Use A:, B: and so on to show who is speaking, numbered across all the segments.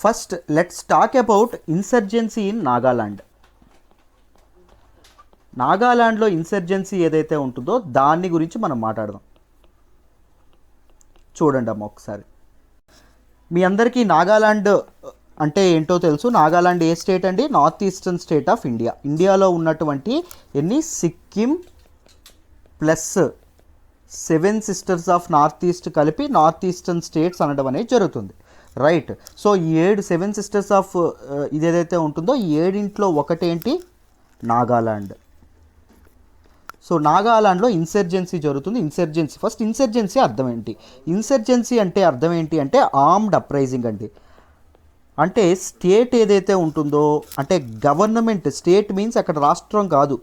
A: First let's talk about insurgency in Nagaland. నాగాలాండ్లో insurgency ఏదైతే ఉంటుందో దాన్ని గురించి మనం మాట్లాడదాం. చూడండి అమ్మ ఒకసారి. మీ అందరికీ నాగాలాండ్ అంటే ఏంటో తెలుసు. నాగాలాండ్ ఏ స్టేట్ అండి? North eastern state of India. ఇండియాలో ఉన్నటువంటి Sikkim plus 7 sisters of north east కలిపి నార్త్ ఈస్టర్న్ స్టేట్స్ అనడం అనేది జరుగుతుంది, రైట్. సో ఈ 7 సిస్టర్స్ ఆఫ్ ఇదేదైతే ఉంటుందో ఈ 7 ఒకటేంటి? నాగాలాండ్. సో నాగాలాండ్లో ఇన్సర్జెన్సీ జరుగుతుంది. ఫస్ట్ ఇన్సర్జెన్సీ అర్థం ఏంటి? ఇన్సర్జెన్సీ అంటే అర్థం ఏంటి అంటే ఆర్మ్డ్ అప్రైజింగ్ అండి. అంటే స్టేట్ ఏదైతే ఉంటుందో, అంటే గవర్నమెంట్, స్టేట్ మీన్స్ అక్కడ రాష్ట్రం కాదు,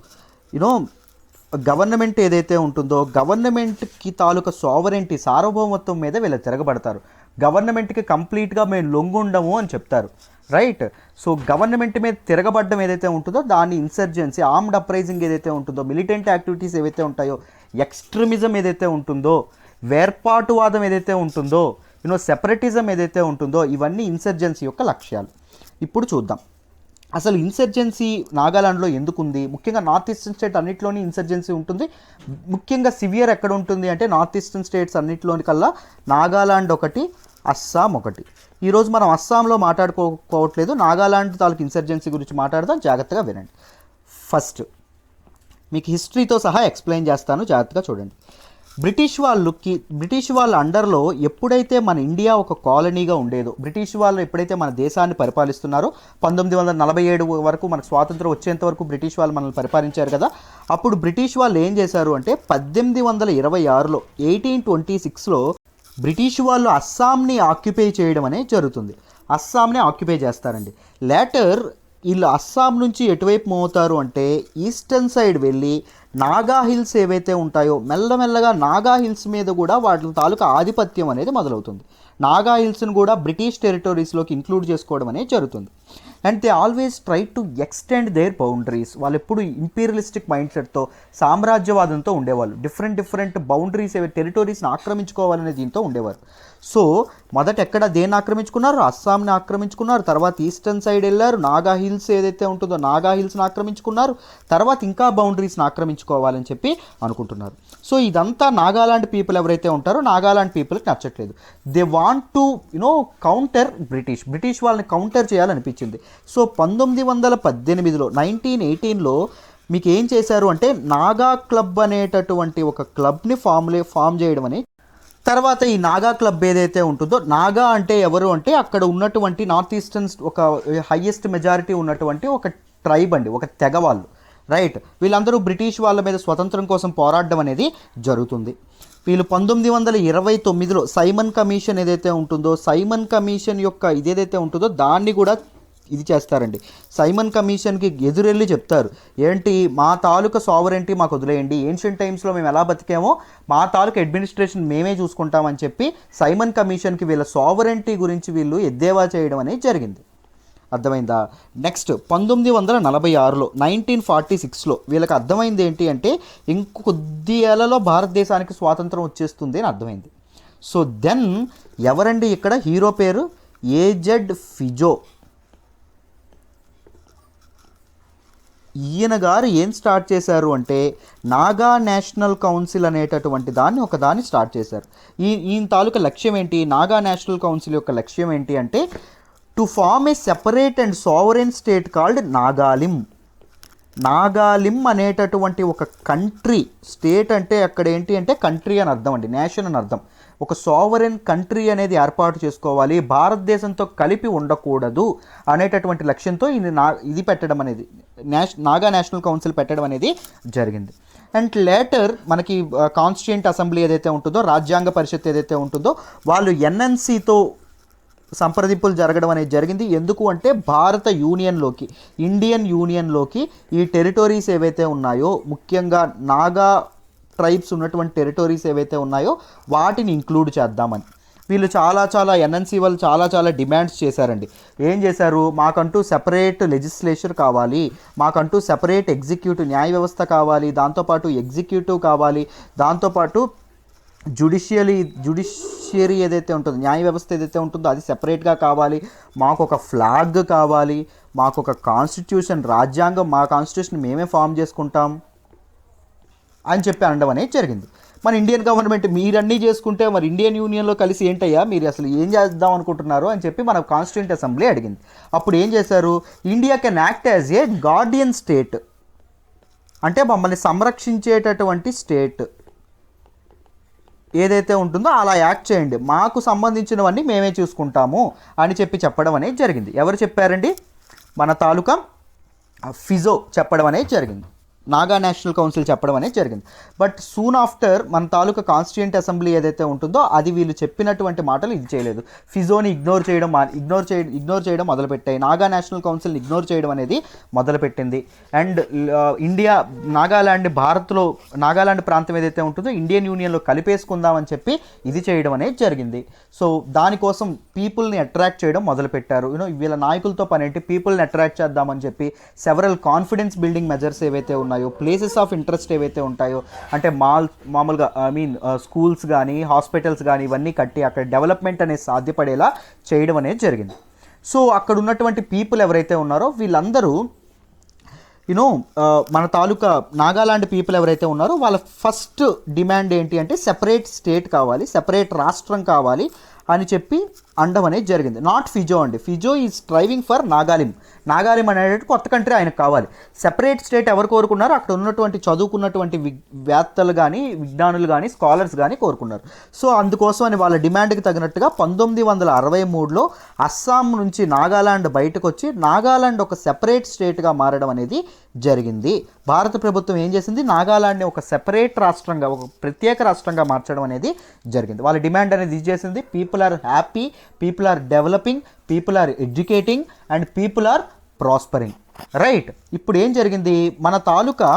A: గవర్నమెంట్ ఏదైతే ఉంటుందో గవర్నమెంట్కి తాలూకా సావరెంటీ, సార్వభౌమత్వం మీద వీళ్ళు తిరగబడతారు. గవర్నమెంట్కి కంప్లీట్గా మేము లొంగుండము అని చెప్తారు, రైట్. సో గవర్నమెంట్ మీద తిరగబడ్డం ఏదైతే ఉంటుందో దాన్ని ఇన్సర్జెన్సీ. ఆర్మ్డ్ అప్రైజింగ్ ఏదైతే ఉంటుందో, మిలిటెంట్ యాక్టివిటీస్ ఏవైతే ఉంటాయో, ఎక్స్ట్రీమిజం ఏదైతే ఉంటుందో, వేర్పాటువాదం ఏదైతే ఉంటుందో, సెపరేటిజం ఏదైతే ఉంటుందో, ఇవన్నీ ఇన్సర్జెన్సీ యొక్క లక్ష్యాలు. ఇప్పుడు చూద్దాం అసలు ఇన్సర్జెన్సీ నాగాలాండ్లో ఎందుకు ఉంది. ముఖ్యంగా నార్త్ ఈస్టర్న్ స్టేట్ అన్నింటిలోని ఇన్సర్జెన్సీ ఉంటుంది. ముఖ్యంగా సివియర్ ఎక్కడ ఉంటుంది అంటే నార్త్ ఈస్టర్న్ స్టేట్స్ అన్నింటిలోని కల్లా నాగాలాండ్ ఒకటి, అస్సాం ఒకటి. ఈరోజు మనం అస్సాంలో మాట్లాడుకోవట్లేదు, నాగాలాండ్ తాలూకు ఇన్సర్జెన్సీ గురించి మాట్లాడదాం. జాగ్రత్తగా వినండి. ఫస్ట్ మీకు హిస్టరీతో సహా ఎక్స్ప్లెయిన్ చేస్తాను, జాగ్రత్తగా చూడండి. బ్రిటిష్ వాళ్ళ అండర్లో ఎప్పుడైతే మన ఇండియా ఒక కాలనీగా ఉండేదో, బ్రిటిష్ వాళ్ళు ఎప్పుడైతే మన దేశాన్ని పరిపాలిస్తున్నారో, 1947 వరకు మనకు స్వాతంత్రం వచ్చేంత వరకు బ్రిటిష్ వాళ్ళు మనల్ని పరిపాలించారు కదా. అప్పుడు బ్రిటిష్ వాళ్ళు ఏం చేశారు అంటే 1826లో 1826లో బ్రిటిష్ వాళ్ళు అస్సాంని ఆక్యుపై చేయడం అనేది జరుగుతుంది. అస్సాంని ఆక్యుపై చేస్తారండి. లేటర్ వీళ్ళు అస్సాం నుంచి ఎటువైపు మూవ్ అవుతారు అంటే ఈస్టర్న్ సైడ్ వెళ్ళి నాగా హిల్స్ ఏవైతే ఉంటాయో మెల్లమెల్లగా నాగా హిల్స్ మీద కూడా వాటి తాలూకా ఆధిపత్యం అనేది మొదలవుతుంది. నాగా హిల్స్ని కూడా బ్రిటిష్ టెరిటరీస్లోకి ఇంక్లూడ్ చేసుకోవడం అనేది జరుగుతుంది. And they always try to extend there boundaries. వాళ్ళు ఎప్పుడు ఇంపీరియలిస్టిక్ మైండ్ సెట్తో, సామ్రాజ్యవాదంతో ఉండేవాళ్ళు. డిఫరెంట్ బౌండరీస్ టెరిటరీస్ని ఆక్రమించుకోవాలనే దీంతో ఉండేవారు. సో మొదట ఎక్కడ దేన్ని ఆక్రమించుకున్నారు? అస్సాంని ఆక్రమించుకున్నారు. తర్వాత ఈస్టర్న్ సైడ్ వెళ్ళారు, నాగా హిల్స్ ఏదైతే ఉంటుందో నాగా హిల్స్ని ఆక్రమించుకున్నారు. తర్వాత ఇంకా బౌండరీస్ని ఆక్రమించుకోవాలని చెప్పి అనుకుంటున్నారు. సో ఇదంతా నాగాలాండ్ పీపుల్ ఎవరైతే ఉంటారో నాగాలాండ్ పీపుల్కి నచ్చట్లేదు. They want to counter British వాళ్ళని కౌంటర్ చేయాలనిపించింది. సో 1918లో 1918లో మీకు ఏం చేశారు అంటే నాగా క్లబ్ అనేటటువంటి ఒక క్లబ్ని ఫామ్ చేయడం అని. తర్వాత ఈ నాగా క్లబ్ ఏదైతే ఉంటుందో, నాగా అంటే ఎవరు అంటే అక్కడ ఉన్నటువంటి నార్త్ ఈస్టర్న్ ఒక హైయెస్ట్ మెజారిటీ ఉన్నటువంటి ఒక ట్రైబ్ అండి, ఒక తెగ వాళ్ళు, రైట్. వీళ్ళందరూ బ్రిటిష్ వాళ్ళ మీద స్వతంత్రం కోసం పోరాడడం అనేది జరుగుతుంది. వీళ్ళు 1929లో సైమన్ కమిషన్ ఏదైతే ఉంటుందో, సైమన్ కమిషన్ యొక్క ఇదేదైతే ఉంటుందో దాన్ని కూడా ఇది చేస్తారండి. సైమన్ కమిషన్కి ఎదురెళ్ళి చెప్తారు, ఏంటి మా తాలూకా సావరెంటీ మాకు వదిలేయండి, ఏన్షియంట్ టైమ్స్లో మేము ఎలా బతికామో మా తాలూకా అడ్మినిస్ట్రేషన్ మేమే చూసుకుంటామని చెప్పి సైమన్ కమిషన్కి వీళ్ళ సావరెంటీ గురించి వీళ్ళు ఎద్దేవా చేయడం అనేది జరిగింది. అర్థమైందా? నెక్స్ట్ 1946లో 1946లో వీళ్ళకి అర్థమైంది ఏంటి అంటే ఇంకొద్ది ఏళ్లలో భారతదేశానికి స్వాతంత్రం వచ్చేస్తుంది అని అర్థమైంది. సో దెన్ ఎవరండి ఇక్కడ హీరో పేరు? ఏజెడ్ ఫిజో. ఈయన గారు ఏం స్టార్ట్ చేశారు అంటే నాగా నేషనల్ కౌన్సిల్ అనేటటువంటి దాన్ని స్టార్ట్ చేశారు. ఈయన తాలూకా లక్ష్యం ఏంటి? నాగా నేషనల్ కౌన్సిల్ యొక్క లక్ష్యం ఏంటి అంటే to form a separate and sovereign state called Nagalim. Nagalim అనేటటువంటి ఒక కంట్రీ, స్టేట్ అంటే అక్కడ ఏంటి అంటే కంట్రీ అని అర్థం అండి, నేషన్ అని అర్థం. ఒక సావరెన్ కంట్రీ అనేది ఏర్పాటు చేసుకోవాలి, భారతదేశంతో కలిపి ఉండకూడదు అనేటటువంటి లక్ష్యంతో ఇది పెట్టడం అనేది నాగా నేషనల్ కౌన్సిల్ పెట్టడం అనేది జరిగింది. అండ్ లేటర్ మనకి కాన్స్టిట్యూయెంట్ అసెంబ్లీ ఏదైతే ఉంటుందో, రాజ్యాంగ పరిషత్ ఏదైతే ఉంటుందో, వాళ్ళు ఎన్ఎన్సీతో సంప్రదింపులు జరగడం అనేది జరిగింది. ఎందుకు అంటే భారత యూనియన్లోకి, ఇండియన్ యూనియన్లోకి ఈ టెరిటరీస్ ఏవైతే ఉన్నాయో, ముఖ్యంగా నాగా ట్రైబ్స్ ఉన్నటువంటి టెరిటరీస్ ఏవైతే ఉన్నాయో వాటిని ఇంక్లూడ్ చేద్దామని వీళ్ళు చాలా ఎన్ఎన్సీ వాళ్ళు చాలా డిమాండ్స్ చేశారండి. ఏం చేశారు? మాకంటూ సెపరేట్ లెజిస్లేచర్ కావాలి, మాకంటూ సెపరేట్ ఎగ్జిక్యూటివ్ న్యాయ వ్యవస్థ కావాలి, దాంతోపాటు ఎగ్జిక్యూటివ్ కావాలి, దాంతోపాటు జ్యుడిషియరీ ఏదైతే ఉంటుందో, న్యాయ వ్యవస్థ ఏదైతే ఉంటుందో అది సెపరేట్గా కావాలి, మాకు ఒక ఫ్లాగ్ కావాలి, మాకు ఒక కాన్స్టిట్యూషన్, రాజ్యాంగం, మా కాన్స్టిట్యూషన్ మేమే ఫామ్ చేసుకుంటాం అని చెప్పి అనడం అనేది జరిగింది. మన ఇండియన్ గవర్నమెంట్ మీరన్నీ చేసుకుంటే మరి ఇండియన్ యూనియన్లో కలిసి ఏంటయ్యా మీరు అసలు ఏం చేద్దాం అనుకుంటున్నారు అని చెప్పి మన కాన్స్టిట్యూంట్ అసెంబ్లీ అడిగింది. అప్పుడు ఏం చేశారు, India can act as a Guardian state, అంటే మమ్మల్ని సంరక్షించేటటువంటి స్టేట్ ఏదైతే ఉంటుందో అలా యాక్ట్ చేయండి, మాకు సంబంధించినవన్నీ మేమే చూసుకుంటాము అని చెప్పి చెప్పడం అనేది జరిగింది. ఎవరు చెప్పారండి, మన తాలూకా ఫిజో చెప్పడం అనేది జరిగింది, నాగా నేషనల్ కౌన్సిల్ చెప్పడం అనేది జరిగింది. బట్ సూన్ ఆఫ్టర్ మన తాలూకా కాన్స్టిట్యూంట్ అసెంబ్లీ ఏదైతే ఉంటుందో అది వీళ్ళు చెప్పినటువంటి మాటలు ఇది చేయలేదు, ఫిజోని ఇగ్నోర్ చేయడం మొదలుపెట్టాయి, నాగా నేషనల్ కౌన్సిల్ని ఇగ్నోర్ చేయడం అనేది మొదలుపెట్టింది. అండ్ ఇండియా నాగాలాండ్ ప్రాంతం ఏదైతే ఉంటుందో ఇండియన్ యూనియన్లో కలిపేసుకుందామని చెప్పి ఇది చేయడం అనేది జరిగింది. సో దానికోసం పీపుల్ని అట్రాక్ట్ చేయడం మొదలుపెట్టారు. వీళ్ళ నాయకులతో పని ఏంటి, పీపుల్ని అట్రాక్ట్ చేద్దామని చెప్పి సెవరల్ కాన్ఫిడెన్స్ బిల్డింగ్ మెజర్స్ ఏవైతే ఉన్నాయో, ప్లేసెస్ ఆఫ్ ఇంట్రెస్ట్ ఏవైతే ఉంటాయో, అంటే మామూలుగా స్కూల్స్ కానీ హాస్పిటల్స్ కానీ ఇవన్నీ కట్టి అక్కడ డెవలప్మెంట్ అనేది సాధ్యపడేలా చేయడం అనేది జరిగింది. సో అక్కడ ఉన్నటువంటి పీపుల్ ఎవరైతే ఉన్నారో వీళ్ళందరూ మన తాలూకా నాగాలాండ్ పీపుల్ ఎవరైతే ఉన్నారో వాళ్ళ ఫస్ట్ డిమాండ్ ఏంటి అంటే సెపరేట్ స్టేట్ కావాలి, సెపరేట్ రాష్ట్రం కావాలి అని చెప్పి అనడం అనేది జరిగింది. నాట్ ఫిజో అండి, ఫిజో ఈజ్ స్ట్రైవింగ్ ఫర్ నాగాలిం అనేటువంటి కొత్త కంట్రీ ఆయనకు కావాలి. సెపరేట్ స్టేట్ ఎవరు కోరుకున్నారు, అక్కడ ఉన్నటువంటి చదువుకున్నటువంటి వేత్తలు కానీ విజ్ఞానులు కానీ స్కాలర్స్ కానీ కోరుకున్నారు. సో అందుకోసం అని వాళ్ళ డిమాండ్కి తగినట్టుగా 1963లో అస్సాం నుంచి నాగాలాండ్ బయటకు వచ్చి నాగాలాండ్ ఒక సెపరేట్ స్టేట్గా మారడం అనేది జరిగింది. భారత ప్రభుత్వం ఏం చేసింది, నాగాలాండ్ని ఒక సెపరేట్ రాష్ట్రంగా, ఒక ప్రత్యేక రాష్ట్రంగా మార్చడం అనేది జరిగింది. వాళ్ళ డిమాండ్ అనేది ఇది చేసింది, people are happy, people are developing, people are educating and people are prospering. Right, ఇప్పుడు ఏం జరిగింది, మన తాలూకా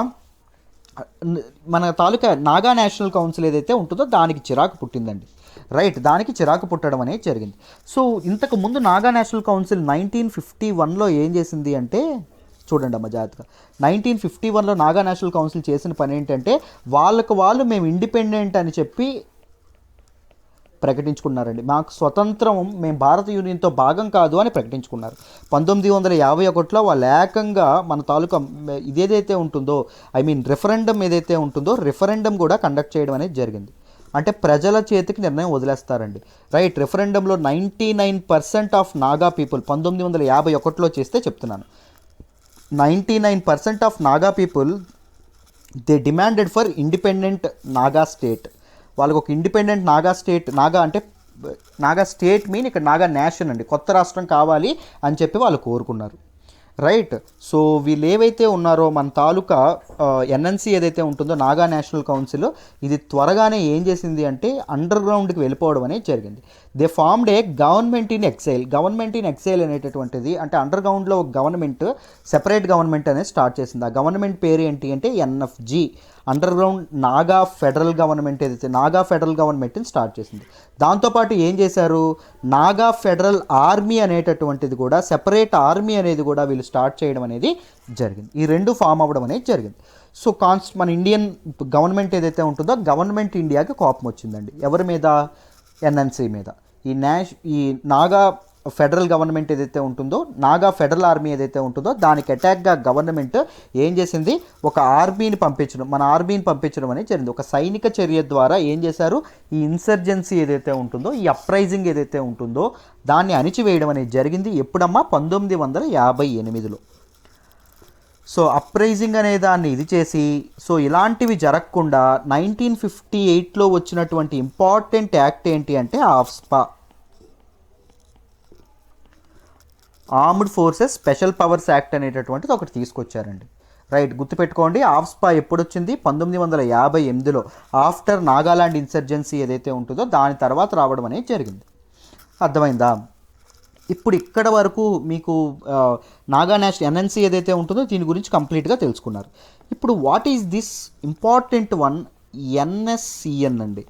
A: నాగా నేషనల్ కౌన్సిల్ ఏదైతే ఉంటుందో దానికి చిరాకు పుట్టిందండి. రైట్, దానికి చిరాకు పుట్టడం అనేది జరిగింది. సో ఇంతకు ముందు నాగా నేషనల్ కౌన్సిల్ 1951లో ఏం చేసింది అంటే, చూడండి అమ్మ జాగ్రత్తగా, 1951లో నాగా నేషనల్ కౌన్సిల్ చేసిన పని ఏంటంటే వాళ్ళు మేము ఇండిపెండెంట్ అని చెప్పి ప్రకటించుకున్నారండి. మాకు స్వతంత్రం, మేము భారత యూనియన్తో భాగం కాదు అని ప్రకటించుకున్నారు. 1951లో వాళ్ళు ఏకంగా మన తాలూకా ఇదేదైతే ఉంటుందో రెఫరెండం ఏదైతే ఉంటుందో రెఫరెండం కూడా కండక్ట్ చేయడం అనేది జరిగింది. అంటే ప్రజల చేతికి నిర్ణయం వదిలేస్తారండి. రైట్, రెఫరెండంలో 99% ఆఫ్ నాగా పీపుల్ 1951లో చేస్తే చెప్తున్నాను, 99% of Naga people they demanded for independent Naga state. వాళ్ళకు ఒక independent Naga state, Naga state ఇక్కడ నాగా నేషన్ అండి, కొత్త రాష్ట్రం కావాలి అని చెప్పి వాళ్ళు కోరుకున్నారు. రైట్, సో వీళ్ళు ఏవైతే ఉన్నారో మన తాలూకా ఎన్ఎన్సీ ఏదైతే ఉంటుందో నాగా నేషనల్ కౌన్సిల్, ఇది త్వరగానే ఏం చేసింది అంటే అండర్ గ్రౌండ్కి వెళ్ళిపోవడం అనేది జరిగింది. They formed a government in exile అనేటటువంటిది, అంటే అండర్ గ్రౌండ్లో ఒక గవర్నమెంట్, సెపరేట్ గవర్నమెంట్ అనేది స్టార్ట్ చేసింది. ఆ గవర్నమెంట్ పేరు ఏంటి అంటే NFG, underground Naga federal government ఏదైతే నాగా ఫెడరల్ గవర్నమెంట్ని స్టార్ట్ చేసింది. దాంతోపాటు ఏం చేశారు, నాగా ఫెడరల్ ఆర్మీ అనేటటువంటిది కూడా, సెపరేట్ ఆర్మీ అనేది కూడా వీళ్ళు స్టార్ట్ చేయడం అనేది జరిగింది. ఈ రెండు ఫామ్ అవ్వడం అనేది జరిగింది. సో మన ఇండియన్ గవర్నమెంట్ ఏదైతే ఉంటుందో గవర్నమెంట్ ఇండియాకి కోపం వచ్చిందండి. ఎవరి మీద, ఎన్ఎన్సీ మీద. ఈ నాగా ఫెడరల్ గవర్నమెంట్ ఏదైతే ఉంటుందో, నాగా ఫెడరల్ ఆర్మీ ఏదైతే ఉంటుందో దానికి అటాక్గా గవర్నమెంట్ ఏం చేసింది, ఒక ఆర్మీని పంపించడం అనేది జరిగింది. ఒక సైనిక చర్య ద్వారా ఏం చేశారు, ఈ ఇన్సర్జెన్సీ ఏదైతే ఉంటుందో, ఈ అప్రైజింగ్ ఏదైతే ఉంటుందో దాన్ని అణిచివేయడం అనేది జరిగింది. ఎప్పుడమ్మా, 1958లో. సో అప్రైజింగ్ అనే దాన్ని ఇది చేసి, సో ఇలాంటివి జరగకుండా 1958లో వచ్చినటువంటి ఇంపార్టెంట్ యాక్ట్ ఏంటి అంటే ఆఫ్స్పా, armed forces special powers act అనేటటువంటిది ఒకటి తీసుకొచ్చారండి. రైట్, గుర్తుపెట్టుకోండి, ఆఫ్స్పా ఎప్పుడు వచ్చింది, 1958లో, ఆఫ్టర్ నాగాలాండ్ ఇన్సర్జెన్సీ ఏదైతే ఉంటుందో దాని తర్వాత రావడం అనేది జరిగింది. అర్థమైందా? ఇప్పుడు ఇక్కడ వరకు మీకు నాగా నేషనల్ ఎన్ఎన్సీ ఏదైతే ఉంటుందో దీని గురించి కంప్లీట్గా తెలుసుకున్నారు. ఇప్పుడు what is this important one, NSCN అండి,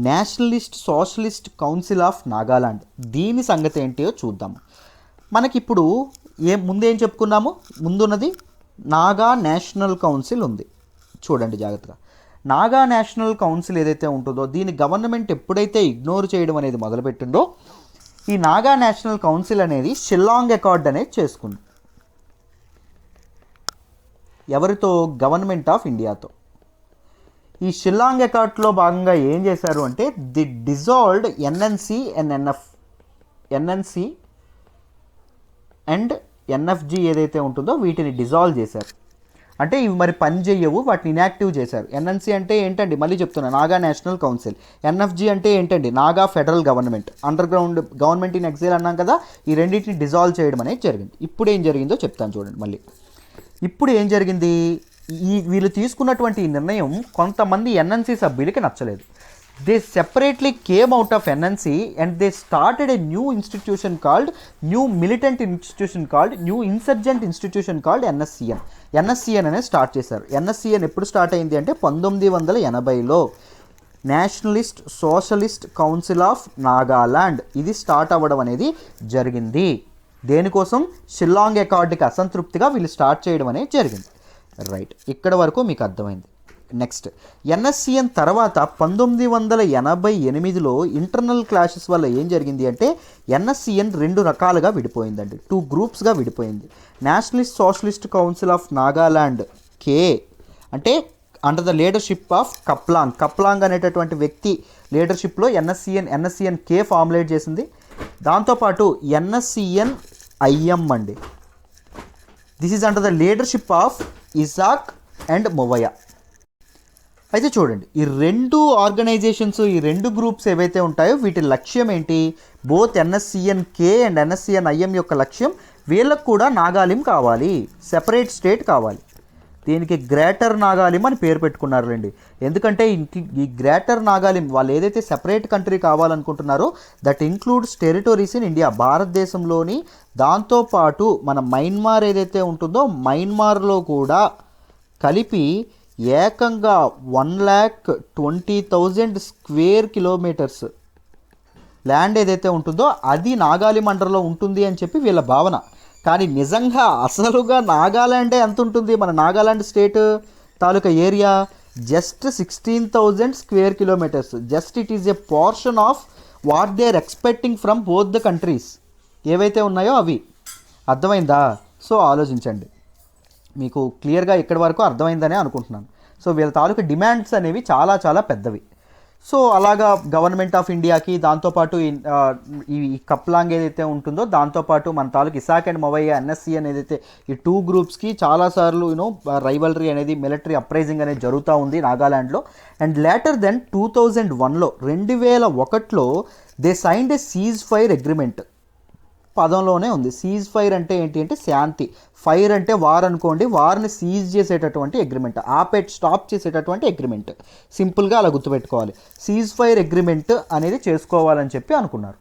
A: nationalist socialist council of Nagaland. దీని సంగతి ఏంటో చూద్దాం. మనకిప్పుడు ముందేం చెప్పుకున్నాము, ముందున్నది నాగా నేషనల్ కౌన్సిల్ ఉంది. చూడండి జాగ్రత్తగా, నాగా నేషనల్ కౌన్సిల్ ఏదైతే ఉంటుందో దీని గవర్నమెంట్ ఎప్పుడైతే ఇగ్నోర్ చేయడం అనేది మొదలుపెట్టిందో ఈ నాగా నేషనల్ కౌన్సిల్ అనేది షిల్లాంగ్ అకార్డ్ అనేది చేసుకుంది. ఎవరితో? గవర్నమెంట్ ఆఫ్ ఇండియాతో. ఈ షిల్లాంగ్ అకార్డ్లో భాగంగా ఏం చేశారు అంటే the dissolved NNC and NFG ఏదైతే ఉంటుందో వీటిని డిజాల్వ్ చేశారు. అంటే ఇవి మరి పని చేయవు, వాటిని ఇన్యాక్టివ్ చేశారు. ఎన్ఎన్సి అంటే ఏంటండి? మళ్ళీ చెప్తున్నా, నాగా నేషనల్ కౌన్సిల్. ఎన్ఎఫ్జి అంటే ఏంటండి? Naga federal government. Under ground government in exhale అన్నాం కదా, ఈ రెండింటిని డిజాల్వ్ చేయడం అనేది జరిగింది. ఇప్పుడు ఏం జరిగిందో చెప్తాను చూడండి. మళ్ళీ ఇప్పుడు ఏం జరిగింది? వీళ్ళు తీసుకున్నటువంటి ఈ నిర్ణయం కొంతమంది ఎన్ఎన్సి సభ్యులకి నచ్చలేదు. They separately came out of NNC and they started a new institution called new militant institution called new insurgent institution called NSCN అనేది స్టార్ట్ చేశారు. ఎన్ఎస్సిఎన్ ఎప్పుడు స్టార్ట్ అయింది అంటే 1980లో nationalist socialist council of Nagaland ఇది స్టార్ట్ అవ్వడం అనేది జరిగింది. దేనికోసం? షిల్లాంగ్ అకార్డుకి అసంతృప్తిగా వీళ్ళు స్టార్ట్ చేయడం అనేది జరిగింది. రైట్, ఇక్కడ వరకు మీకు అర్థమైంది. నెక్స్ట్, ఎన్ఎస్సిఎన్ తర్వాత 1988లో ఇంటర్నల్ క్లాషెస్ వల్ల ఏం జరిగింది అంటే ఎన్ఎస్సిఎన్ 2 రకాలుగా విడిపోయిందండి, 2 గ్రూప్స్గా విడిపోయింది. Nationalist socialist council of Nagaland K అంటే under the leadership of Khaplang అనేటటువంటి వ్యక్తి లీడర్షిప్లో ఎన్ఎస్సిఎన్ కే ఫార్ములేట్ చేసింది. దాంతోపాటు ఎన్ఎస్సిఎన్ ఐఎం అండి, this is under the leadership of Isak and Muivah. అయితే చూడండి, ఈ 2 ఆర్గనైజేషన్స్, ఈ 2 గ్రూప్స్ ఏవైతే ఉంటాయో వీటి లక్ష్యం ఏంటి? Both NSCN K and NSCN IM యొక్క లక్ష్యం వీళ్ళకు కూడా నాగాలిం కావాలి, సెపరేట్ స్టేట్ కావాలి. దీనికి గ్రేటర్ నాగాలిం అని పేరు పెట్టుకున్నారులేండి. ఎందుకంటే ఈ గ్రేటర్ నాగాలిం వాళ్ళు ఏదైతే సెపరేట్ కంట్రీ కావాలనుకుంటున్నారో that includes territories in India, భారతదేశంలోని, దాంతోపాటు మన మైన్మార్ ఏదైతే ఉంటుందో మైన్మార్లో కూడా కలిపి ఏకంగా 1,20,000 స్క్వేర్ కిలోమీటర్స్ ల్యాండ్ ఏదైతే ఉంటుందో అది నాగాలిం అండర్లో ఉంటుంది అని చెప్పి వీళ్ళ భావన. కానీ నిజంగా అసలుగా నాగాలాండే ఎంత ఉంటుంది? మన నాగాలాండ్ స్టేట్ తాలూకా area just 16,000 square kilometres. Just it is a portion of what they are expecting from both the countries ఏవైతే ఉన్నాయో అవి. అర్థమైందా? సో ఆలోచించండి, మీకు క్లియర్గా ఇక్కడి వరకు అర్థమైందనే అనుకుంటున్నాను. సో వీళ్ళ తాలూకా డిమాండ్స్ అనేవి చాలా చాలా పెద్దవి. సో అలాగా గవర్నమెంట్ ఆఫ్ ఇండియాకి, దాంతోపాటు ఈ కప్లాంగ్ ఏదైతే ఉంటుందో దాంతోపాటు మన తాలూకు ఇసాక్ అండ్ మొవయ్య ఎన్ఎస్సిఎన్ ఏదైతే ఈ 2 గ్రూప్స్కి చాలాసార్లు రైవల్రీ అనేది, మిలిటరీ అప్రైజింగ్ అనేది జరుగుతూ ఉంది నాగాలాండ్లో. అండ్ లేటర్ దెన్ 2001లో they signed a ceasefire agreement. పదంలోనే ఉంది. సీజ్ ఫైర్ అంటే ఏంటి అంటే శాంతి, ఫైర్ అంటే వార్ అనుకోండి, వార్ని సీజ్ చేసేటటువంటి అగ్రిమెంట్, స్టాప్ చేసేటటువంటి అగ్రిమెంట్. సింపుల్గా అలా గుర్తుపెట్టుకోవాలి. సీజ్ ఫైర్ అగ్రిమెంట్ అనేది చేసుకోవాలని చెప్పి అనుకున్నారు.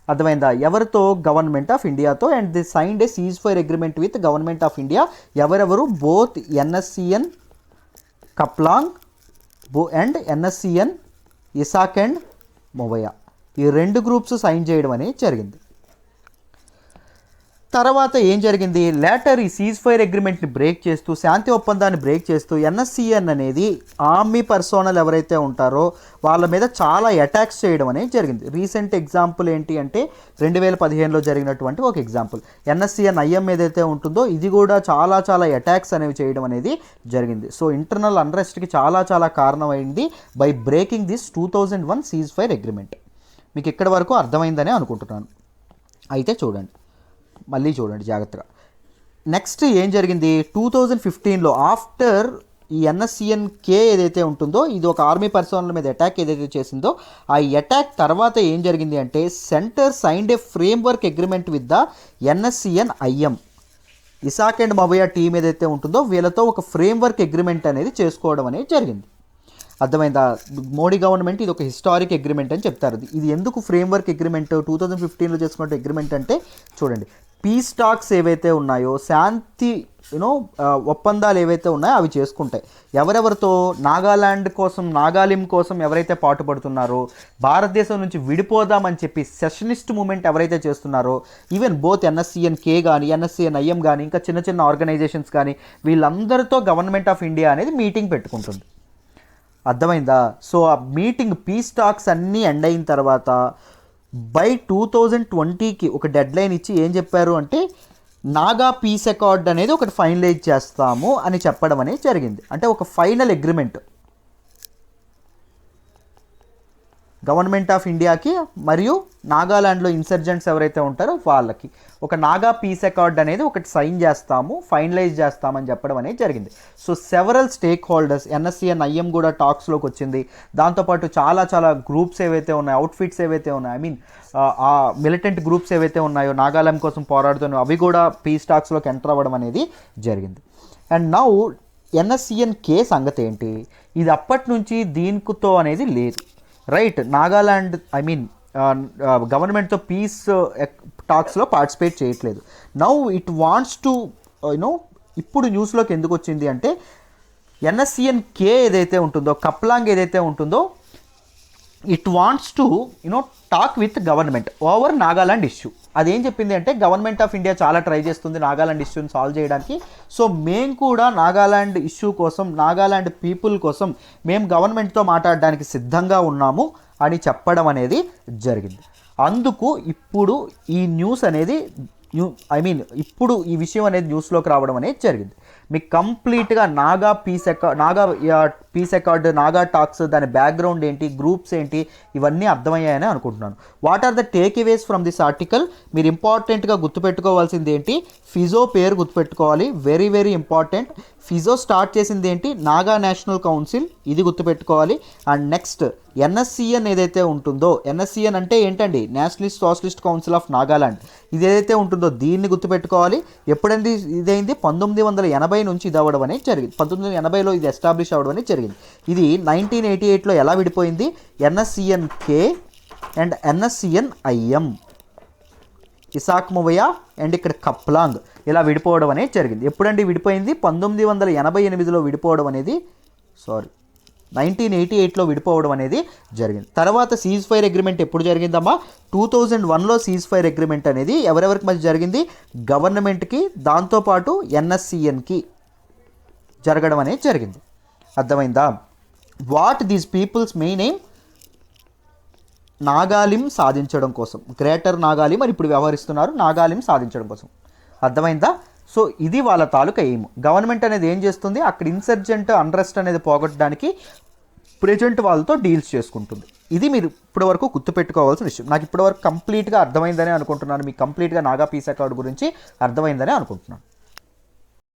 A: అర్థమైందా? ఎవరితో? గవర్నమెంట్ ఆఫ్ ఇండియాతో. And the signed a ceasefire agreement with government of India. ఎవరెవరు? Both NSCN Khaplang and NSCN Isak and Muivah, ఈ 2 గ్రూప్స్ సైన్ చేయడం అనేది జరిగింది. తర్వాత ఏం జరిగింది? లేటర్ ఈ సీజ్ ఫైర్ అగ్రిమెంట్ని బ్రేక్ చేస్తూ, శాంతి ఒప్పందాన్ని బ్రేక్ చేస్తూ ఎన్ఎస్సిఎన్ అనేది ఆర్మీ పర్సోనల్ ఎవరైతే ఉంటారో వాళ్ళ మీద చాలా అటాక్స్ చేయడం అనేది జరిగింది. రీసెంట్ ఎగ్జాంపుల్ ఏంటి అంటే 2015లో జరిగినటువంటి ఒక ఎగ్జాంపుల్. ఎన్ఎస్సిఎన్ ఐఎం ఏదైతే ఉంటుందో ఇది కూడా చాలా చాలా అటాక్స్ అనేవి చేయడం అనేది జరిగింది. సో ఇంటర్నల్ అన్రెస్ట్కి చాలా చాలా కారణమైంది by breaking this 2001 cease fire agreement. మీకు ఇక్కడ వరకు అర్థమైందని అనుకుంటున్నాను. అయితే చూడండి, మళ్ళీ చూడండి జాగ్రత్తగా. నెక్స్ట్ ఏం జరిగింది? 2015లో ఆఫ్టర్ ఈ ఎన్ఎస్సిఎన్ కే ఏదైతే ఉంటుందో ఇది ఒక ఆర్మీ పర్సనల్ మీద అటాక్ ఏదైతే చేసిందో ఆ అటాక్ తర్వాత ఏం జరిగింది అంటే centre signed a framework agreement with the NSCN IM. Isak and Muivah team ఏదైతే ఉంటుందో వీళ్ళతో ఒక ఫ్రేమ్వర్క్ అగ్రిమెంట్ అనేది చేసుకోవడం అనేది జరిగింది. అర్థమైందా? మోడీ గవర్నమెంట్ ఇది ఒక హిస్టారిక్ అగ్రిమెంట్ అని చెప్తారు. ఇది ఎందుకు ఫ్రేమ్వర్క్ అగ్రిమెంట్ 2015లో చేసుకున్న అగ్రిమెంట్ అంటే చూడండి, పీస్ టాక్స్ ఏవైతే ఉన్నాయో, శాంతి ఒప్పందాలు ఏవైతే ఉన్నాయో అవి చేసుకుంటాయి. ఎవరెవరితో? నాగాలాండ్ కోసం, నాగాలిం కోసం ఎవరైతే పాటుపడుతున్నారో, భారతదేశం నుంచి విడిపోదామని చెప్పి సెషనిస్ట్ మూమెంట్ ఎవరైతే చేస్తున్నారో, ఈవెన్ బోత్ ఎన్ఎస్సిఎన్ కే కానీ ఎన్ఎస్సిఎన్ ఐఎం కానీ ఇంకా చిన్న చిన్న ఆర్గనైజేషన్స్ కానీ వీళ్ళందరితో గవర్నమెంట్ ఆఫ్ ఇండియా అనేది మీటింగ్ పెట్టుకుంటుంది. అర్థమైందా? సో ఆ మీటింగ్ పీస్ టాక్స్ అన్నీ ఎండ్ అయిన తర్వాత బై 2020కి ఒక డెడ్ లైన్ ఇచ్చి ఏం చెప్పారు అంటే నాగా పీస్ అకార్డ్ అనేది ఒకటి ఫైనలైజ్ చేస్తాము అని చెప్పడం అనేది జరిగింది. అంటే ఒక ఫైనల్ అగ్రిమెంట్ గవర్నమెంట్ ఆఫ్ ఇండియాకి మరియు నాగాలాండ్లో ఇన్సర్జెంట్స్ ఎవరైతే ఉంటారో వాళ్ళకి ఒక నాగా పీస్ అకార్డ్ అనేది ఒకటి సైన్ చేస్తాము, ఫైనలైజ్ చేస్తామని చెప్పడం అనేది జరిగింది. So several stakeholders NSCN IM కూడా టాక్స్లోకి వచ్చింది. దాంతోపాటు చాలా గ్రూప్స్ ఏవైతే ఉన్నాయో, అవుట్ఫిట్స్ ఏవైతే ఉన్నాయో, ఐ మీన్ ఆ మిలిటెంట్ గ్రూప్స్ ఏవైతే ఉన్నాయో నాగాలాండ్ కోసం పోరాడుతున్నాయో అవి కూడా పీస్ టాక్స్లోకి ఎంటర్ అవ్వడం అనేది జరిగింది. అండ్ నౌ ఎన్ఎస్సిఎన్ కే సంగతి ఏంటి? ఇది అప్పటి నుంచి దీనితో అనేది లేదు, రైట్? నాగాలాండ్ ఐ మీన్ గవర్నమెంట్తో పీస్ టాక్స్లో పార్టిసిపేట్ చేయట్లేదు. Now it wants to you know ఇప్పుడు న్యూస్లోకి ఎందుకు వచ్చింది అంటే ఎన్ఎస్సిఎన్ కే ఏదైతే ఉంటుందో, కప్లాంగ్ ఏదైతే ఉంటుందో, it wants to talk with government over Nagaland issue. అదేం చెప్పింది అంటే గవర్నమెంట్ ఆఫ్ ఇండియా చాలా ట్రై చేస్తుంది నాగాలాండ్ ఇష్యూని సాల్వ్ చేయడానికి. సో మేము కూడా నాగాలాండ్ ఇష్యూ కోసం, నాగాలాండ్ పీపుల్ కోసం మేము గవర్నమెంట్తో మాట్లాడడానికి సిద్ధంగా ఉన్నాము అని చెప్పడం అనేది జరిగింది. అందుకు ఇప్పుడు ఈ న్యూస్ అనేది ఇప్పుడు ఈ విషయం అనేది న్యూస్లోకి రావడం అనేది జరిగింది. మీకు కంప్లీట్గా Naga peace accord, Naga talks, దాని బ్యాక్గ్రౌండ్ ఏంటి, గ్రూప్స్ ఏంటి, ఇవన్నీ అర్థమయ్యాయని అనుకుంటున్నాను. What are the takeaways from this article? మీరు ఇంపార్టెంట్గా గుర్తుపెట్టుకోవాల్సింది ఏంటి? ఫిజో పేరు గుర్తుపెట్టుకోవాలి, వెరీ ఇంపార్టెంట్. ఫిజో స్టార్ట్ చేసింది ఏంటి? నాగా నేషనల్ కౌన్సిల్, ఇది గుర్తుపెట్టుకోవాలి. అండ్ నెక్స్ట్ ఎన్ఎస్సిఎన్ ఏదైతే ఉంటుందో, ఎన్ఎస్సిఎన్ అంటే ఏంటండి? Nationalist socialist council of Nagaland. ఇది ఏదైతే ఉంటుందో దీన్ని గుర్తుపెట్టుకోవాలి. ఎప్పుడండి ఇదైంది? 1980 నుంచి ఇది అవ్వడం అనేది జరిగింది. 1980లో ఇది ఎస్టాబ్లిష్ అవ్వడం అనేది జరిగింది. ఇది 1988లో ఎలా విడిపోయింది? NSCN K and NSCN IM, Isak Muivah and ఇక్కడ కప్లాంగ్, ఇలా విడిపోవడం అనేది జరిగింది. ఎప్పుడండి విడిపోయింది? 1988లో విడిపోవడం అనేది 1988లో విడిపోవడం అనేది జరిగింది. తర్వాత సీజ్ ఫైర్ అగ్రిమెంట్ ఎప్పుడు జరిగిందమ్మా? 2001లో సీజ్ ఫైర్ అగ్రిమెంట్ అనేది ఎవరెవరికి మధ్య జరిగింది? గవర్నమెంట్కి, దాంతోపాటు ఎన్ఎస్సిఎన్కి జరగడం అనేది జరిగింది. అర్థమైందా? What these people's main aim? Nagalim సాధించడం కోసం, గ్రేటర్ నాగాలిం అని ఇప్పుడు వ్యవహరిస్తున్నారు, నాగాలిం సాధించడం కోసం. అర్థమైందా? సో ఇది వాళ్ళ తాలూకా ఎయిమ్. గవర్నమెంట్ అనేది ఏం చేస్తుంది? అక్కడ ఇన్సర్జెంట్ అన్రెస్ట్ అనేది పోగొట్టడానికి ప్రెజెంట్ వాళ్ళతో డీల్స్ చేసుకుంటుంది. ఇది మీరు ఇప్పటివరకు గుర్తుపెట్టుకోవాల్సిన విషయం. నాకు ఇప్పటివరకు కంప్లీట్గా అర్థమైందని అనుకుంటున్నాను. మీకు కంప్లీట్గా నాగా పీస్ అకార్డ్ గురించి అర్థమైందని అనుకుంటున్నాను.